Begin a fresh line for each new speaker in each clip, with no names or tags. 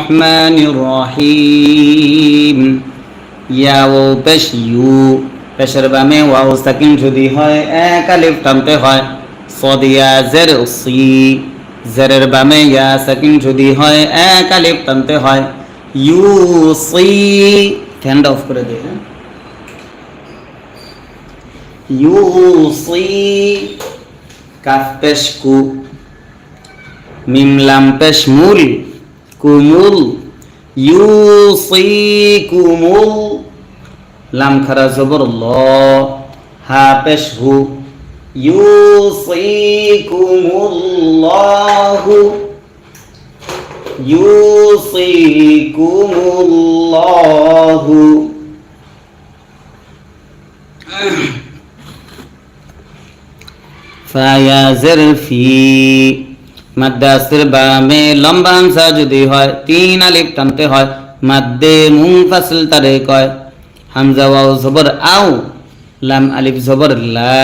রহমানির রহিম। ইয়া ও পেশ ইউ, পেশের বামে ওয়াও সাকিন যদি হয় এক আলিফ টানতে হয়। সদ ইয়া জের সি, জেরের বামে ইয়া সাকিন যদি হয় এক আলিফ টানতে হয়। ইউসি, ফ্যানটা অফ করে দে। ইউসি, কাফ পেশ কু, মিম লাম পেশ মুল, কুমুল। ইউসিকুমুল, লাম খারা জবর ল, হা পেশ হু। ইউসিকুমুল্লাহু, ইউসিকুমুল্লাহু। ফায়া জের ফি, মাদ্দাসের বামে লম্বা হামজা যদি হয় তিন আলিফ টানতে হয়। মাদ্দে মুনফাসিল তারে কয়। হামজা ওয়াও জবর আও, লাম আলিফ জবর লা,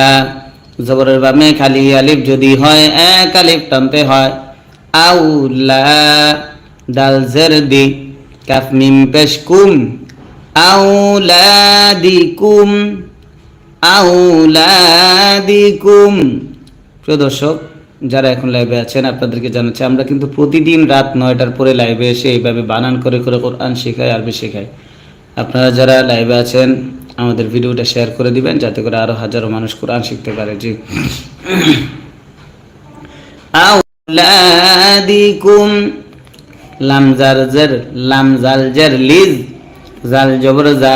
জবরের বামে খালি আলিফ যদি হয় এক আলিফ টানতে হয়। আউ লা, দাল জের দি, কাফ মিম পেশ কুম। আউলাদিকুম, আউলাদিকুম। প্রিয় দর্শক, যারা এখন লাইভে আছেন আপনাদেরকে জানাচ্ছি, আমরা কিন্তু প্রতিদিন রাত 9টার পরে লাইভে এসে এইভাবে বানান করে করে কোরআন শেখাই, আরবি শেখাই। আপনারা যারা লাইভে আছেন আমাদের ভিডিওটা শেয়ার করে দিবেন, যাতে করে আরো হাজারো মানুষ কোরআন শিখতে পারে। জি, আউলাদিকুম, লাম জার জের, লাম জাল জের লিজ, জাল জবর জা,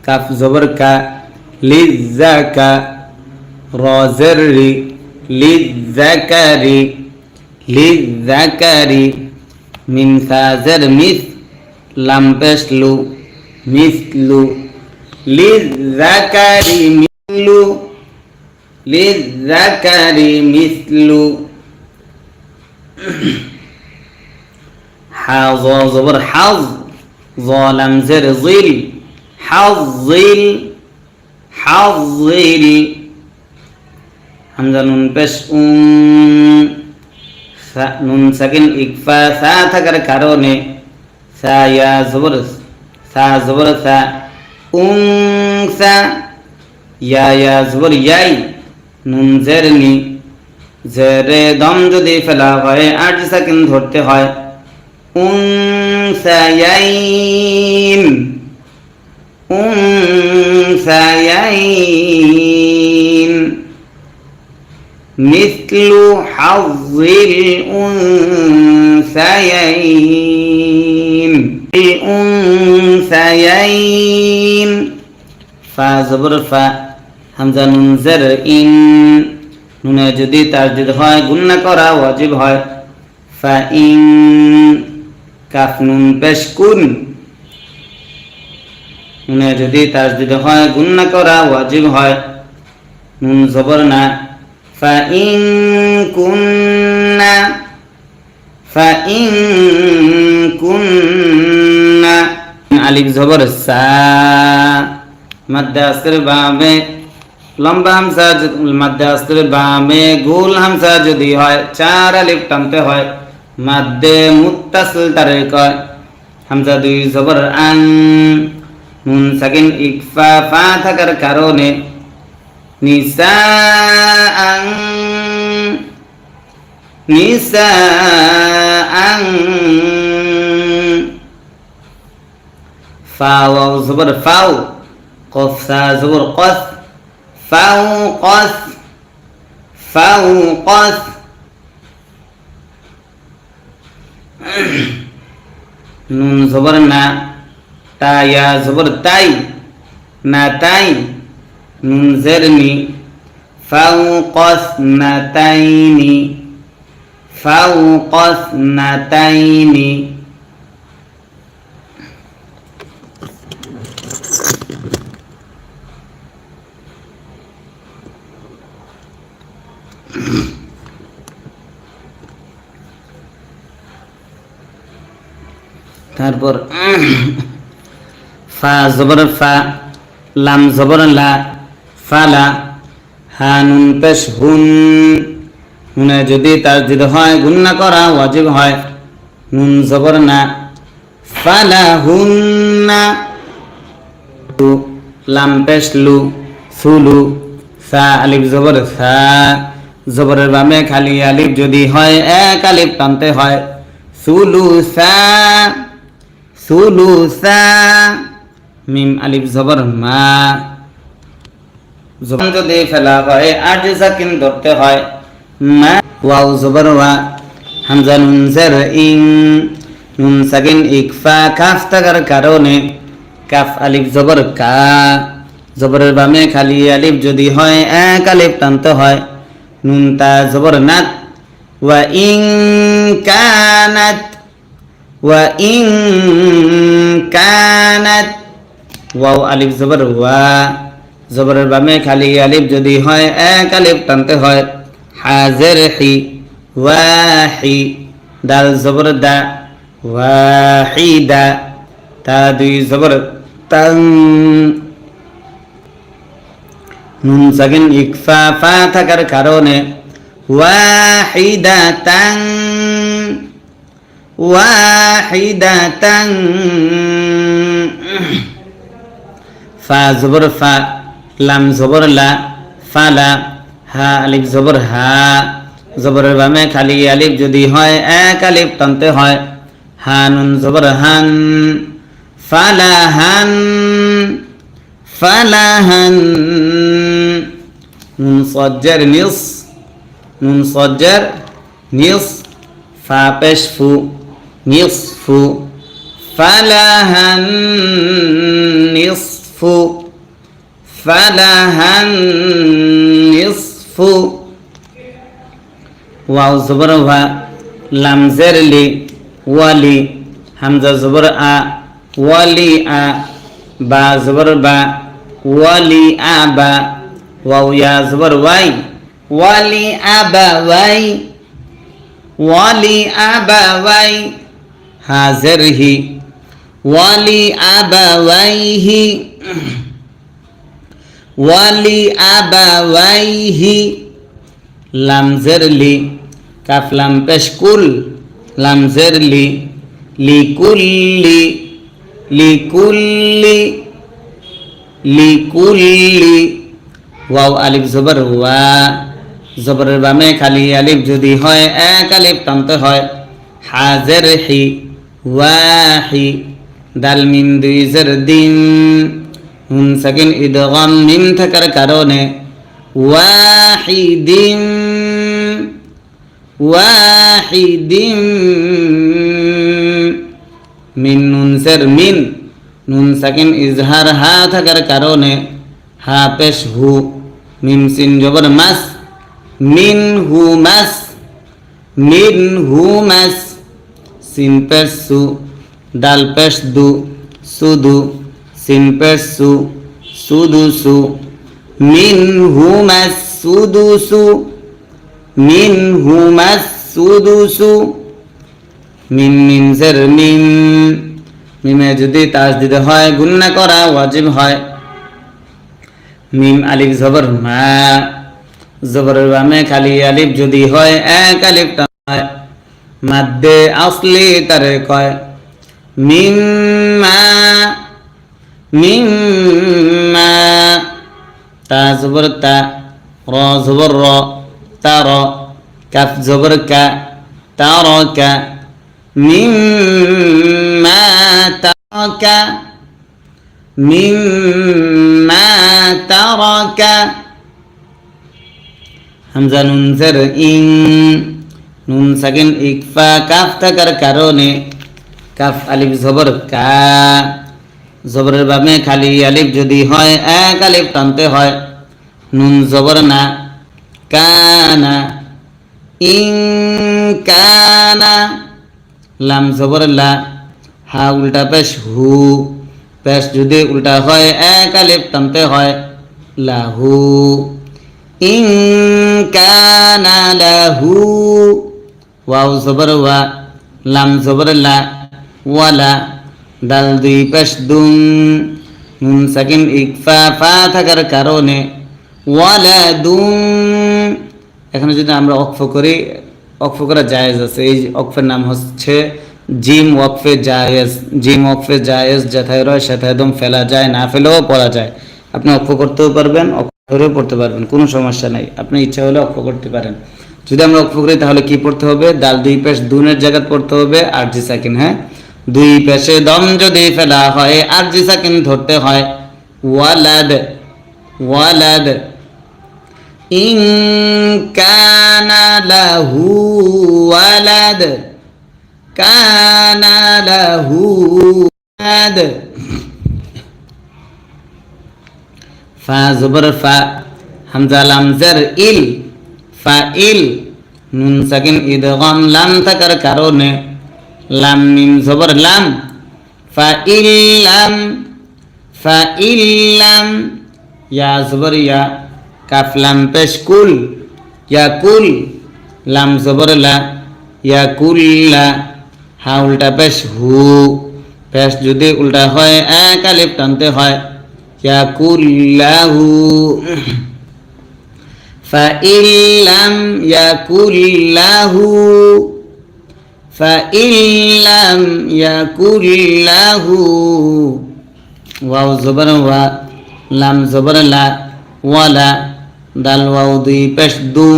কাফ জবর কা, লিজ জাকা, র জের রি, লিজাকারি, লিজাকারি। মিম সা জের মিস, লাম পেশ লু, মিসলু। লিজাকারি মিসলু, লিজাকারি মিসলু। হা জ জবর হাজ, জ লাম জের জিল, হাজিল, হাজিল। হামজা নুন পেশ নুন সাকিন ইকফা সা থাকার কারণে সা ইয়া জবর, সা জবর সা, উংসা। ইয়া ইয়া জবর ইয়াই, নুন জের নি, জেরে দম যদি ফেলা হয় 8 সেকেন্ড ধরতে হয়। উংসায়াইন, উংসায়াইন। মিসলু হাযিল উনসায়াইন, উনসায়াইন। ফা জবর ফা, হামজা নুন জের ইন, নুনে যদি তাসদীদ হয় গুণনা করা ওয়াজিব হয়। ফা ইন, কাফ নুন পেশ কুন, নুনে যদি তাসদীদ হয় গুণনা করা ওয়াজিব হয়। নুন জবর না, ফা ইন কুন্না, ফা ইন কুন্না। আলিফ জবর সা, মাদ্দাসের বামে লম্বা হামজা, মাদ্দাসের বামে গোল হামজা যদি হয় 4 আলিফ টানতে হয়। মাদ্দে মুত্তাসিল তারে কয়। হামজা 2 জবর আন, নুন সাকিন ইকফা ফা থাকার কারণে নিসাআন, নিসাআন। ফা ওয়াও জবর ফাও, কফ সা জবর কস, ফাও কস, ফাও কস। নুন জবর না, তা ইয়া জবর তাই, না তাই। নুন জের নি, ফাও কস না তাইনি, ফাও কস না তাইনি। তারপর ফা জবর ফা, লাম জবর লা, ফালা। হা নুন পেশ হুন, নুনে যদি তাসদীদ হয় গুণনা করা ওয়াজিব হয়। নুন জবর না, ফালাহুন্না, লাম পেশ লু, সুলু, সা আলিফ জবর সা, জবরের বামে খালি আলিফ যদি হয় এক আলিফ টানতে হয়, সুলুসা, সুলুসা, মিম আলিফ জবর মা, জবর যদি ফেলা হয় আট সাকিন ধরতে হয়, মা, ওয়াও জবর ওয়া, হামজা নুন জের ইং, নুন সাকিন ইকফা কাফ থাকার কারণে কাফ আলিফ জবর কা, জবরের বামে খালি আলিফ যদি হয় এক আলিফ টানতে হয়, নুন তা জবর নাত, ওয়া ইং কানাত, ওয়া ইং কানাত, ওয়াও আলিফ জবর ওয়া, জবরের বামে খালি আলিফ যদি হয় এক আলিফ টানতে হয়, হাজের হি, ওয়াহি, দাল জবর দা, ওয়াহিদা, তা দুই জবর তাং, নুন সাকিন ইকফা ফা থাকার কারণে ওয়াহিদাতাং, ওয়াহিদাতাং, ফা জবর ফা, লাম জবর লা, ফালা, হা আলিফ জবর হা, জবরের বামে খালি আলিফ যদি হয় এক আলিফ টানতে হয়, হা নুন জবর হান, ফালাহান, ফালাহান, নুন সজ্জার নিস, নুন সজ্জার নিস, ফা পেশ ফু, নিসফু, ফালাহান নিসফু, ফালাহান নিসফু, ওয়াও জবর ওয়া, লাম জের লি, ওয়ালি, হামজা জবর আ, ওয়ালি আ, বা জবর বা, ওয়ালি আবা, ওয়াও ইয়া জবর ওয়াই, ওয়ালি আবা ওয়াই, ওয়ালি আবা ওয়াই, হাজের হি, ওয়ালি আবা ওয়াইহি, ওয়ালি আবা ওয়াইহি, লাম জের লি, কাফ লাম পেশ কুল, লাম জের লি, লিকুল্লি, লিকুল্লি, লিকুল্লি, ওয়াও আলিফ জবর ওয়া, জবরের বামে খালি আলিফ যদি হয় এক আলিফ টানতে হয়, হাজের হি, ওয়াহি, দাল মিম দুই জের দিন, নুন সাকিন ইদগাম মিম থাকার কারণে ওয়াহিদিম, ওয়াহিদিম, মিন নুন জের মিন, নুন সাকিন ইজহার হা থাকার কারণে হা পেশ হু, মিম সিন জবর মাস, মিন হু মাস, মিন হু মাস, সিন পেশ সু, দাল পেশ দু, সুদু, সিন পেশ সু, সুদুসু, মিন হু মাস সুদুসু, মিন হু মাস সুদুসু, মিন মিন জের মিম, মিমে যদি তাজ দিতে হয় গুণনা করা ওয়াজিব হয়, মিম আলিফ জবর মা, জবরের বামে খালি আলিফ যদি হয় এক আলিফ টান হয়, মাদ্দে আসলি তারে কয়, মিম্মা, মিম্মা, তা জবর তা, র জবর র, তার, কাফ জবর কা, তারকা, মিম্মা তারাকা, মিম্মা তারাকা, হামজা নুন জের ইং, নুন সাকিন ইকফা কাফ থাকার কারণে কাফ আলিফ জবর কা, জবরের বামে খালি আলিফ যদি হয় এক আলিফ টানতে হয়, নুন জবর না, কানা, ইং কানা, লাম জবর লা, হা উল্টা পেশ হু, পেশ যদি উল্টা হয় এক আলিফ টানতে হয়, লাহু, ইং কানা লাহু, ওয়াও জবর ওয়া, লাম জবর লা, ওয়ালা, দাল দুই পেশ দুং, নুন সাকিন ইকফা ফা থাকার কারণে ওয়ালা দুং, এখানে যদি আমরা অক্ফ করি, অক্ফ করা জায়েজ আছে, এই অক্ফের নাম হচ্ছে জিম ওয়াকফে জায়েজ, জিম ওয়াকফে জায়েজ যেথায় রয় সেথায় একদম ফেলা যায়, না ফেলেও পড়া যায়। আপনি অক্ষ করতেও পারবেন, অক্ষ করেও পড়তে পারবেন, কোনো সমস্যা নাই। আপনি ইচ্ছা হলে অক্ষ করতে পারেন। যদি আমরা অক্ষ করি তাহলে কি পড়তে হবে? দাল দুই পেশ দুনের জায়গা পড়তে হবে আরজি সাকিন। হ্যাঁ, দুই পেশে দম যদি ফেলা হয় আরজি সাকিন ধরতে হয়। ওয়ালাদ, ওয়ালাদ। ইন কানা লাহু ওয়ালাদ, কানা লাহু ওয়ালাদ। ফা জবর ফা, হামজা লাম জের ইল, ফা ইল। নুন সাকিন ইদগাম লাম থাকার কারণে লাম মিম জবর লাম, ফা ইল্লাম, ফা ইল্লাম। ইয়া জবর ইয়া, কাফ লাম পেশ কুল, ইয়া কুল। লাম জবর লা, ইয়া কুল্লা। হা উল্টা পেশ হু, পেশ যদি উল্টা হয় এক আলিফ টানতে হয়। ইয়া কুল্লাহু। فإن لم يكن له، فإن لم يكن له। ওয়াও জবর ওয়া, লাম জবর লা, ওয়ালা। দাল ওয়াও দুই পেশ দু,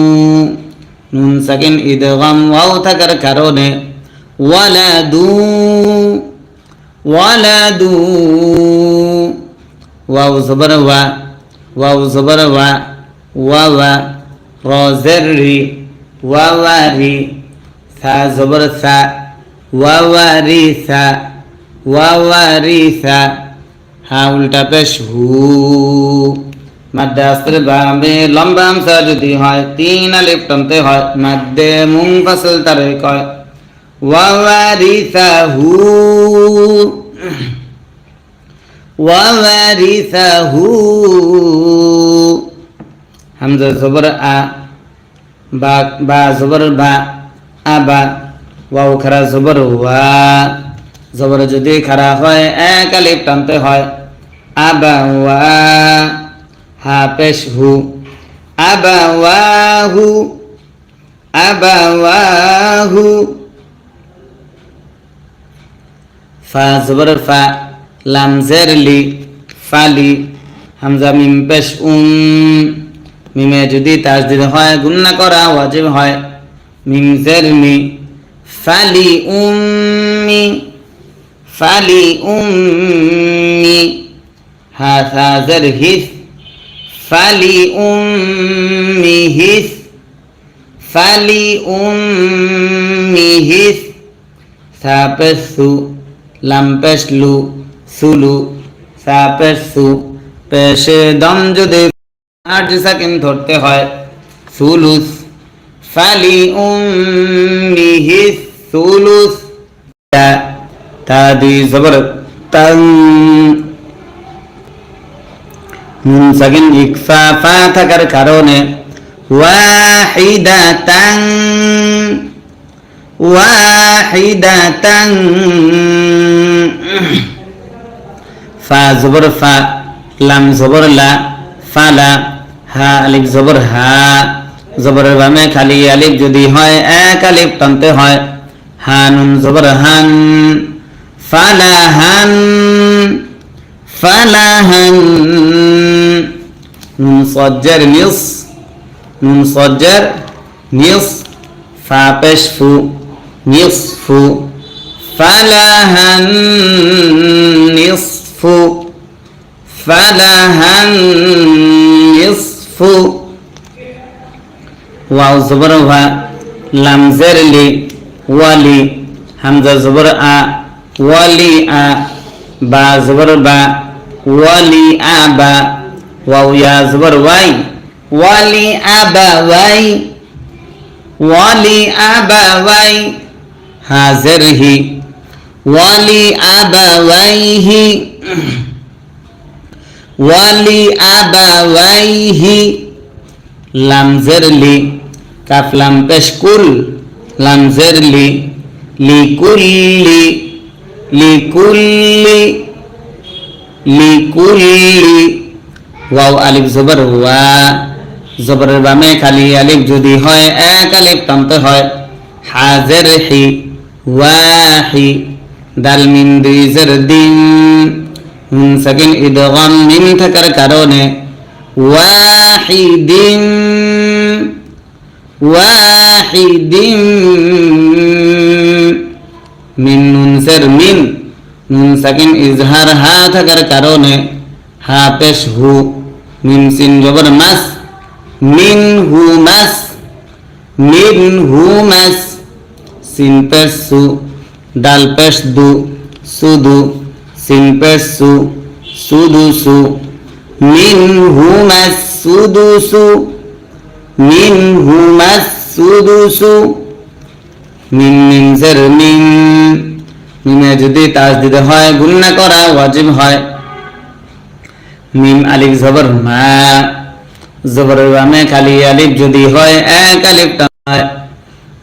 নুন সাকিন ইদগাম ওয়াও থাকার কারণে ওয়ালাদু, ওয়ালাদু। ওয়াও জবর ওয়া, ওয়াও জবর ওয়া, ওয়াওয়া। র জের রি, ওয়াওয়ারি। সা জবর সা, ওয়াওয়ারিসা, ওয়াওয়ারিসা। হা উল্টা পেশ হু। মাদ্দে আসরে বামে লম্বা হামজা যদি হয় তিন আলিফ টানতে হয়। মাদ্দে মুনফাসিল তারে কয় ওয়াওয়ারিসাহু, ওয়াওয়ারিসাহু। হামজা জবর আ, বা বা জবর বা, আবা। ওয়াও খারা জবর ওয়া, জবর যদি খারা হয় এক আলিফ টানতে হয়। আবা ওয়া, হা পেশ হু, আবা ওয়াহু, আবা ওয়াহু। ফা জবর ফা, লাম জের লি, ফালি। হামজা মিম পেশ মিমে যদি তাসদিদ হয় গুন্না করা ওয়াজিব হয়। মিম জের মি, ফালি উম্মি, ফালি উম্মি। হা সা জের হিস, ফালি উম্মি হিস, ফালি উম্মি হিস। সা পেশ সু, লাম পেশ লু, সুলু। সা পেশ সু, পেশে দম যদি আরজি সাকিন ধরতে হয় সুলুস, ফালি উম্মিহি সুলুস। তা দুই জবর তান, নুন সাকিন ইকফা ফা থাকার কারণে ওয়াহিদাতান, ওয়াহিদাতান। ফা জবর ফা, লাম জবর লা, ফালা। হা আলিফ জবর হা, জবরের বামে খালি আলিফ যদি হয় এক আলিফ টানতে হয়। হা নুন জবর হান, ফালাহান, ফালাহান। নুন সজ্জার নিস, নুন সজ্জার নিস। ফা পেশ ফু, নিসফু। ফালাহান নিসফু, ফালাহান নিসফু। ওয়াও জবর ওয়া, লাম জের লি, ওয়ালি। হামজা জবর আ, ওয়ালি আ। বা জবর বা, ওয়ালি আবা। ওয়াও ইয়া জবর ওয়াই, ওয়ালি আবা ওয়াই, ওয়ালি আবা ওয়াই। হা জের হি, ওয়ালি আবা ওয়াইহি, ওয়ালি আবাওয়াইহি। লাম জের লি, কাফ লাম পেশ কুল, লাম জের লি, লিকুল্লি, লিকুল্লি, লিকুল্লি। ওয়াও আলিফ জবর ওয়া, জবরের বামে খালি আলিফ যদি হয় এক আলিফ টানতে হয়। হা জের হি, ওয়াহি দাল মিম দুই জের দিন নুন সাকিন ইদগাম মিম থাকার কারণে ওয়াহিদিন ওয়াহিদিন মিন নুন জের মিন নুন সাকিন ইজহার হা থাকার কারণে হা পেশ হু মিম সিন জবর মাস মিন হু মাস মিন হু মাস সিন পেশ সু ডাল পেশ দু সুদু সিন পেশ সু সুদু সু মিন হু মাস সুদু সু মিন হু মাস সুদু সু মিন মিন জের মিন মিমে যদি তাজ দিতে হয় গুণনা করা ওয়াজিব হয় মিম আলিফ জবর মা জবরের বামে খালি আলিফ যদি হয় এক আলিফ হয়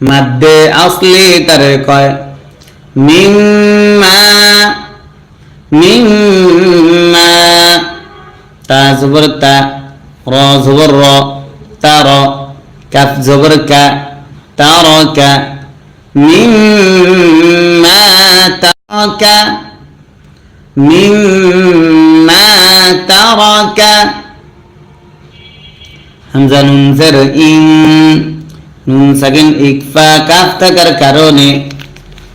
মাদ্দে আসলি তারে কয় মিম্মা মিম্মা তা জবর তা র জবর র তার কাফ জবর কা তারকা মিম্মা তারকা মিম্মা তারকা হামজা নুন জের ইন নুন সাকিন ইকফা কাফ থাকার কারণে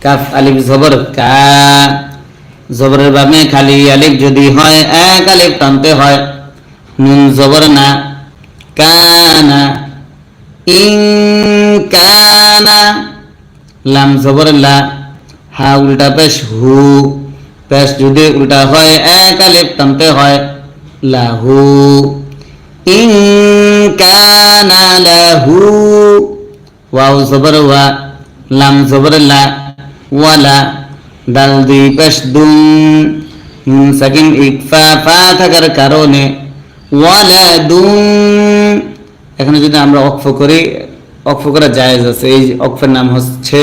কাফ আলিফ জবর কা জবরের বামে খালি আলিফ যদি হয় এক আলিফ টানতে হয় নুন জবর না কানা ইন কানা লাম জবর লা হা উল্টা পেশ হু পেশ যদি উল্টা হয় এক আলিফ টানতে হয় লাহু ইন কানা লাহু ওয়াও জবর ওয়া লাম জবর লা ওয়ালা দাল দুই পেশ দুন নুন সাকিন ইকফা ফা থাকার কারণে ওয়ালা দুন এখানে যদি আমরা ওয়াকফ করি ওয়াকফ করা জায়েজ আছে এই ওয়াকফের নাম হচ্ছে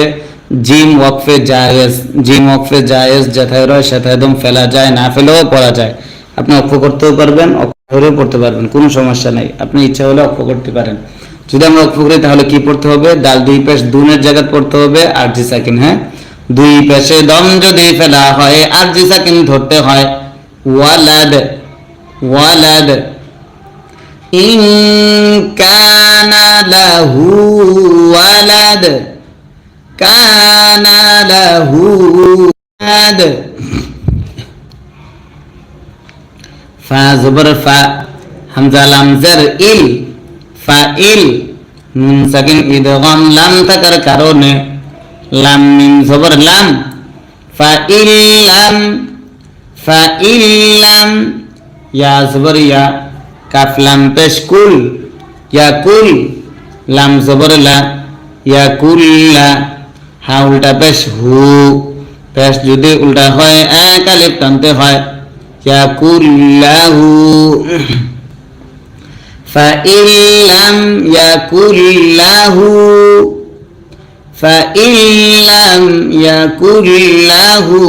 জিম ওয়াকফে জায়েজ জিম ওয়াকফে জায়েজ যেথায় রয় সেথায় একদম ফেলা যায় না ফেলেও পড়া যায় আপনি ওয়াকফ করতেও পারবেন ওয়াকফ করেও পড়তে পারবেন কোনো সমস্যা নাই আপনি ইচ্ছা হলে ওয়াকফ করতে পারেন যদি আমরা ওয়াকফ করি তাহলে কি পড়তে হবে দাল দুই পেশ দুনের জায়গায় পড়তে হবে আরজি সাকিন হ্যাঁ দুই পেশে দম যদি ফেলা হয় আরজি সাকিন ধরতে হয় ওয়ালাদ ওয়ালাদ ইন কানা লাহু ওয়ালাদ কানা লাহু ওয়ালাদ ফা জবর ফা হামজা লাম জের ইল ফাইল নুন সাকিন ইদগাম লাম থাকার কারণে লাম মিম জবর লাম ফাইল্লাম ইয়া জবর ইয়া কাফ লাম পেশ কুল ইয়াকুল লাম জবর লা ইয়াকুল্লা হা উল্টা পেশ হু পেশ যদি উল্টা হয় এক আলিফ টানতে হয় ইয়াকুল্লাহু ফাইল্লাম ইয়াকুল্লাহু ফাইল্লাম ইয়াকুল্লাহু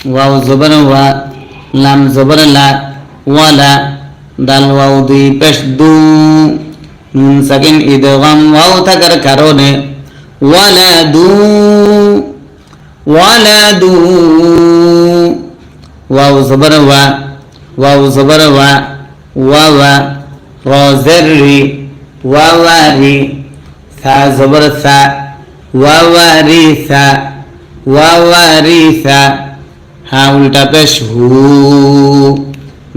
ওয়াও জবর ওয়া লাম জবর লা ওয়ালা দাল ওয়াও দুই পেশ দু নুন সাকিন ইদগাম ওয়াও থাকার কারণে ওয়ালাদু ওয়ালাদু ওয়াও জবর ওয়া ওয়াও জবর ওয়া ওয়াওয়া র জের রি ওয়াওয়ারি সা জবর সা ওয়াওয়ারিসা ওয়াওয়ারিসা হা উল্টা পেশ হু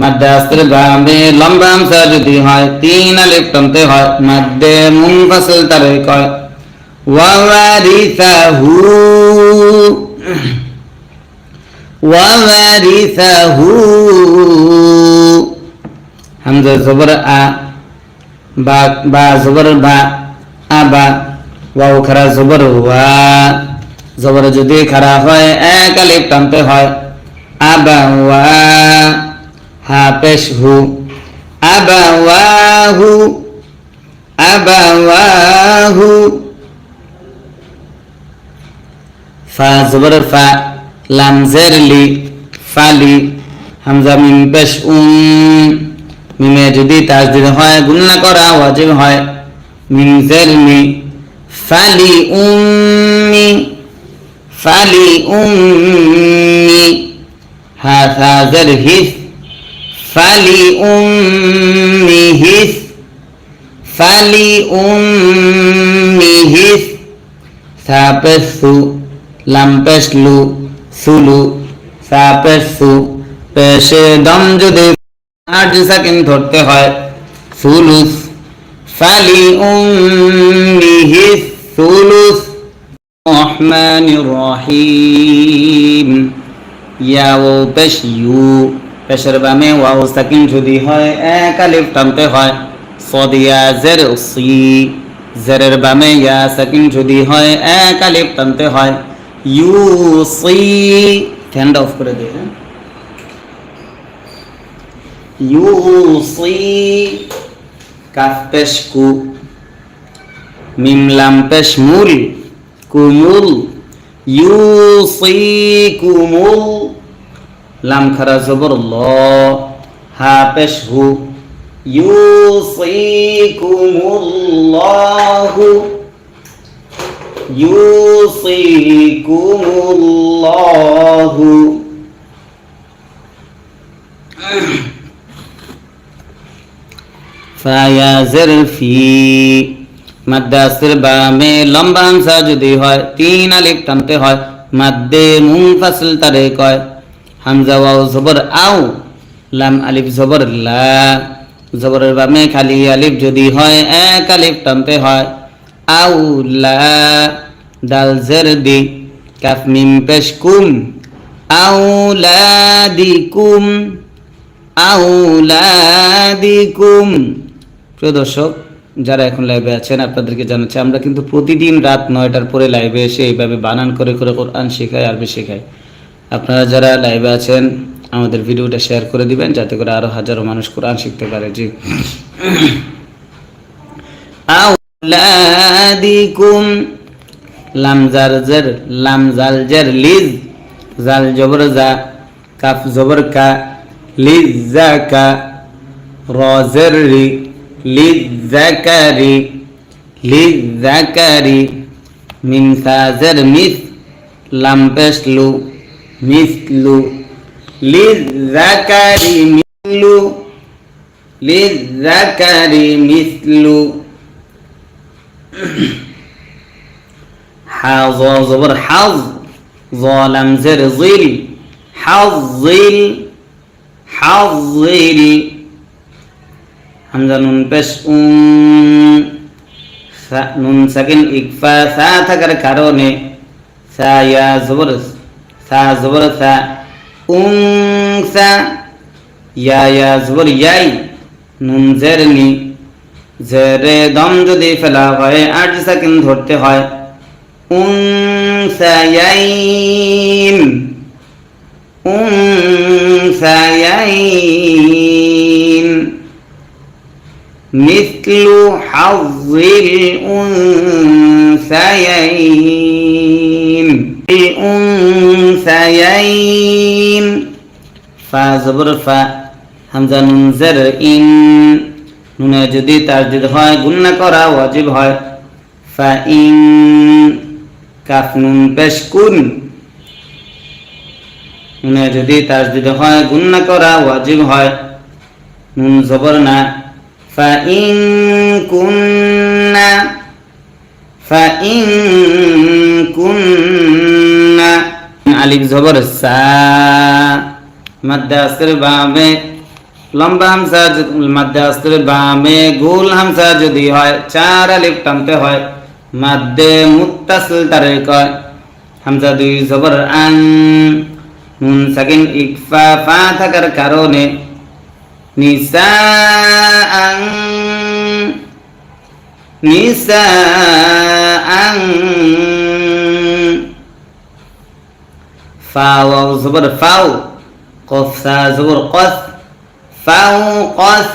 মাদ্দে আসর বামে লম্বা হামজা যদি হয় তিন আলিফ টানতে হয় মাদ্দে মুনফাসিল তারে কয় ওয়াওয়ারিসাহু ওয়াওয়ারিসাহু হামজা জবর আ বা বা জবর বা আবা ওয়াও খারা জবর ওয়া জবর যদি খারা হয় এক আলিফ টানতে হয় আবা ওয়া হা পেশ হু আবাওয়াহু আবাওয়াহু ফা জবর ফা লাম জের লি ফালি হামজা মিম পেশ মিমে যদি তাসদীদ হয় গুণনা করা ওয়াজিব হয় মিম জের মি ফালি উম্মি ফালি উম্মি হা সা জের হিস ফালি উম্মি হিস ফালি উম্মি হিস সা পেশ সু লাম পেশ লু সুলু সা পেশ সু পেশে দম যদি 8 সেকেন্ড ধরতে হয় সুলুস ফালি উম্মিহি সুলুস রহমানির রহিম ইয়া ও পেশ ইউ পেশের বামে ওয়াও সাকিন যদি হয় এক আলিফ টানতে হয় সদিয়া জের সি জেরের বামে ইয়া সাকিন যদি হয় এক আলিফ টানতে হয় ইউসি ফ্যানটা অফ করে দে ইউসি কাফ পেশ কু মিম লাম পেশ মুল কুমুল ইউসিকুমুল লাম খারা জবর ল হা পেশ হু ইউসিকুমুল্লাহু ইউসিকুমুল্লাহু ফায়া জের ফি মাদ্দাসের বামে লম্বা হামজা যদি হয় 3 আলিফ টানতে হয় মাদ্দে মুনফাসিল তারে কয় হামজা ওয়াও জবর আও লাম আলিফ জবর লা জবরের বামে খালি আলিফ যদি হয় এক আলিফ টানতে হয় আউ লা দাল জের দি কাফ মিম পেশ কুম আউলাদিকুম আউলাদিকুম। প্রিয় দর্শক যারা এখন লাইভে আছেন আপনাদেরকে জানাচ্ছি আমরা কিন্তু প্রতিদিন রাত 9টার পরে লাইভে এসে এইভাবে বানান করে করে কোরআন শেখাই আরবি শেখাই। আপনারা যারা লাইভে আছেন আমাদের ভিডিওটা শেয়ার করে দিবেন যাতে করে আরো হাজারো মানুষ কোরআন শিখতে পারে। জি আউলাদিকুম লাম জার জের লাম জাল জের লিজ জাল জবর জা কাফ জবর কা লিজ জাকা র জের রি লিজাকারি লিজাকারি মিম সা জের মিস লাম পেশ লু মিসলু লিজাকারি মিসলু লিজাকারি মিসলু হাজ জবর হাজ লাম জের জিল হাজিল হাজিল হামজা নুন পেশ নুন সাকিন ইকফা সা থাকার কারণে সা ইয়া জবর সা জবর সা সা ইয়া জবর ইয়াই নুন জের নি জেরে দম যদি ফেলা হয় 8 সেকেন্ড ধরতে হয় সায়াইন সায়াইন মিসলু হাযিল উনসায়াইন উনসায়াইন ফা জবর ফা হামজা নুন জের ইন নুনে যদি তাসদীদ হয় গুণনা করা ওয়াজিব হয় ফা ইন কাফ নুন পেশ কুন নুনে যদি তাসদীদ হয় গুণনা করা ওয়াজিব হয় নুন জবর না ফা ইন কুননা ফা ইন কুননা আলিফ জবর সা মাদ্দাসের বামে লম্বা হামজা মাদ্দাসের বামে গোল হামজা যদি হয় 4 আলিফ টানতে হয় মাদ্দে মুত্তাসিল তারে কয় হামজা 2 জবর আন নুন সাকিন ইকফা ফা থাকার কারণে নিসাআন নিসাআন ফা ওয়াও জবর ফাও কফ সা জবর কস ফাও কস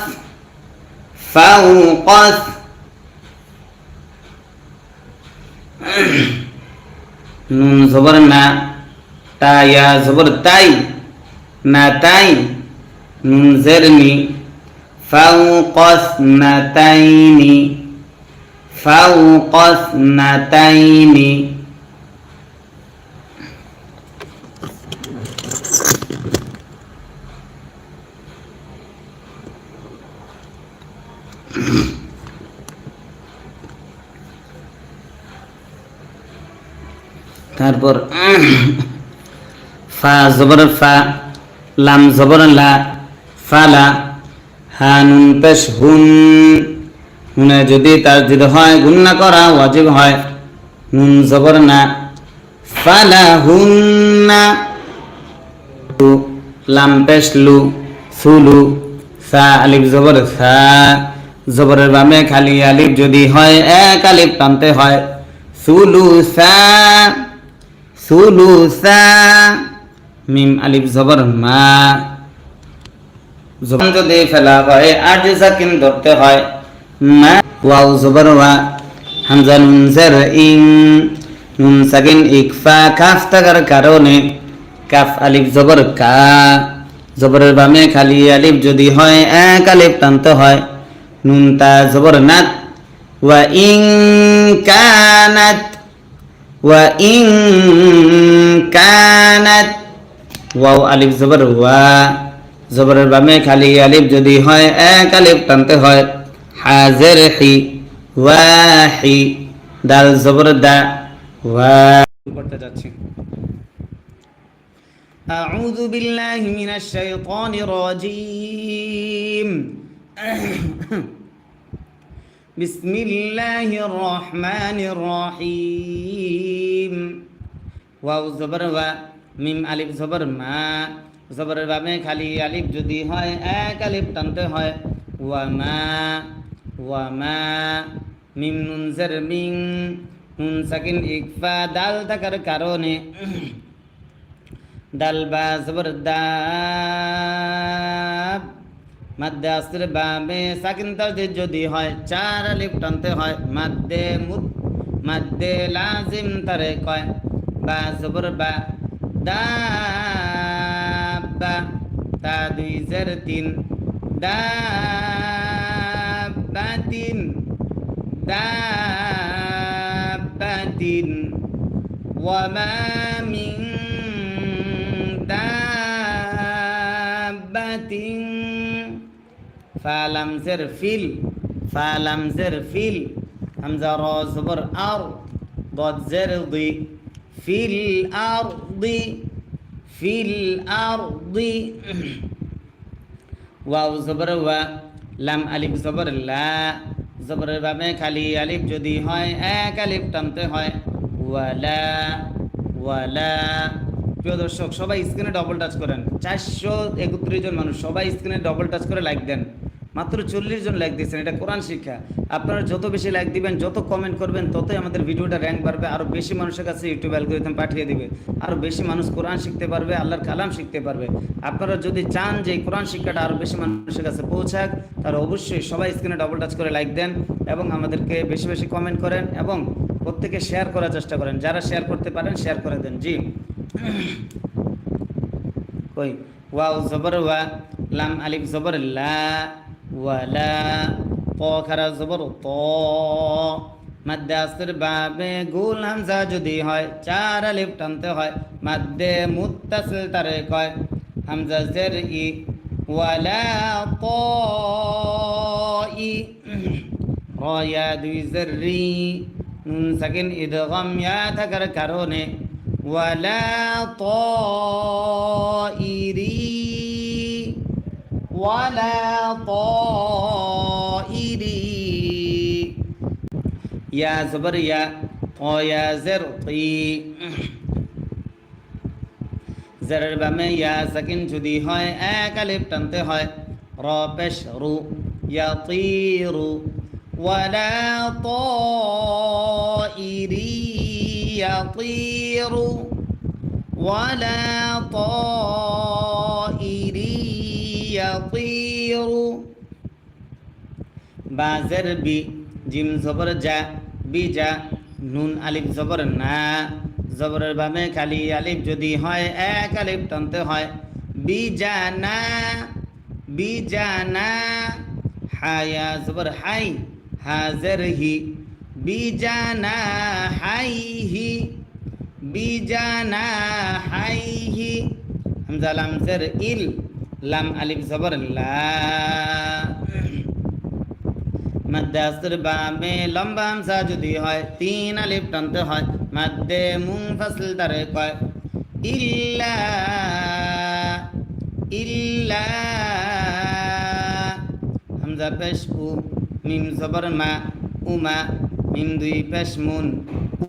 ফাও কস নুন জবর না তা ইয়া জবর তাই না তাই নুন জের নি ফাও কস না তাইনি ফাও কস না তাইনি তারপর ফা জবর ফা, লাম জবর লা, ফালা, হা নুন পেশ হুন, হুনে যদি তাসদিদ হয় গুন্না করা ওয়াজিব হয়। নুন জবর না, ফালা হুন্না, লাম পেশ লু, সুলু, সা আলিফ জবর সা, জবরের বামে খালি আলিফ যদি হয় এক আলিফ টানতে হয়। সুলুসা, সুলুসা, মিম আলিফ জবর মা, জবান যদি ফেলা হয় আট সাকিন ধরতে হয়। মা, ওয়াও জবর ওয়া, হামজা নুন জের ইং, নুন সাকিন ইকফা কাফ থাকার কারণে কাফ আলিফ জবর কা, জবরের বামে খালি আলিফ যদি হয় এক আলিফ টানতে হয়। নুন তা জবর নাত, ওয়া ইং কানাত, ওয়া ইং কানাত, ওয়াও আলিফ জবর ওয়া, জবরের বামে খালি আলিফ যদি হয় এক আলিফ টানতে হয়। হাজের হি, ওয়াহি, দাল জবর দা, ওয়া করতে যাচ্ছি। আউযু বিল্লাহি মিনাশ শাইতানির রাজীম। বিসমিল্লাহির রহমানির রহিম। ওয়াও জবর ওয়া, মিম আলিফ জবর মা, জবরের বামে খালি আলিফ যদি হয় এক আলিফ টানতে হয়। ওয়া মা, ওয়া মা, মিম নুন জের মিং, নুন সাকিন ইকফা দাল থাকার কারণে দাল বা জবর দাব, মাদ্দে আসর বামে সাকিন তাসদীদ যদি হয় চার আলিফ টানতে হয়। মাদ্দে মুদ, মাদ্দে লাজিম তারে কয়। বা জবর বা, দাব্বা, তা দুই জের তিন, দাব্বাতিন, দাব্বাতিন, ওয়া মা মিন দাব্বাতিন। ফা লাম জের ফিল, ফা লাম জের ফিল, হামজা র জবর আর, ضاد জের দি, ফিল আরদি, ফিল আরদি। ওয়াও জবর ওয়া, লাম আলিফ জবর লা, জবরের বামে খালি আলিফ যদি হয় এক আলিফ টানতে হয়। ওয়ালা, ওয়ালা। প্রিয় দর্শক সবাই স্ক্রিনে ডবল টাচ করেন। 431 জন মানুষ সবাই স্ক্রিনে ডবল টাচ করে লাইক দেন। মাত্র 40 জন লাইক দিয়েছেন। এটা কোরআন শিক্ষা। আপনারা যত বেশি লাইক দিবেন, যত কমেন্ট করবেন, ততই আমাদের ভিডিওটা র্যাঙ্ক বাড়বে, আরও বেশি মানুষের কাছে ইউটিউব অ্যালগরিদম পাঠিয়ে দিবে, আরও বেশি মানুষ কোরআন শিখতে পারবে, আল্লাহর কালাম শিখতে পারবে। আপনারা যদি চান যে এই কোরআন শিক্ষাটা আরও বেশি মানুষের কাছে পৌঁছাক, তাহলে অবশ্যই সবাই স্ক্রিনে ডবল টাচ করে লাইক দেন এবং আমাদেরকে বেশি বেশি কমেন্ট করেন এবং প্রত্যেকে শেয়ার করার চেষ্টা করেন। যারা শেয়ার করতে পারেন শেয়ার করে দেন। জি কই, ওয়াও জবর ওয়া, লাম আলিফ জবর লা, ওয়ালা, ত খারা জবর ত, মাদ্দে আসর বাবে গুল হামজা যদি হয় চার আলিফ টানতে হয়। মাদ্দে মুত্তাসিল তারে কয়। হামজা জের ই, ওয়ালা ত ই, র ইয়া দুই জের রি, নুন সাকিন ইদগাম ইয়া থাকার কারণে ওয়ালা তাইরি, ওয়ালা তাইরি। ইয়া জবর ইয়া, ইয়া জের তি, জেরের বামে ইয়া সাকিন যদি হয় এক আলিফ টানতে হয়। র পেশ রু, ইয়াতিরু, ওয়ালা তাইরি ইয়াতিরু, ওয়ালা তাইরি ইয়াতিরু। বা জের বি, জিম জবর যা, বিজা, নুন আলিফ জবর না, জবরের বামে খালি আলিফ যদি হয় এক আলিফ টানতে হয়। বিজানা, বিজানা, হায়া জবর হাই, হাজের হি, বিজানা হাইহি, বিজানা হাইহি। হামজা লাম জের ইল, লাম আলিফ জবর লা, মাদ্দে আসর বামে লম্বা হামজা যদি হয় তিন আলিফ টানতে হয় মাদ্দে মুনফাসিল তারে কয় ইল্লা ইল্লা হামজা পেশ উ মিম জবর মা উমা মিম দুই পেশ মুন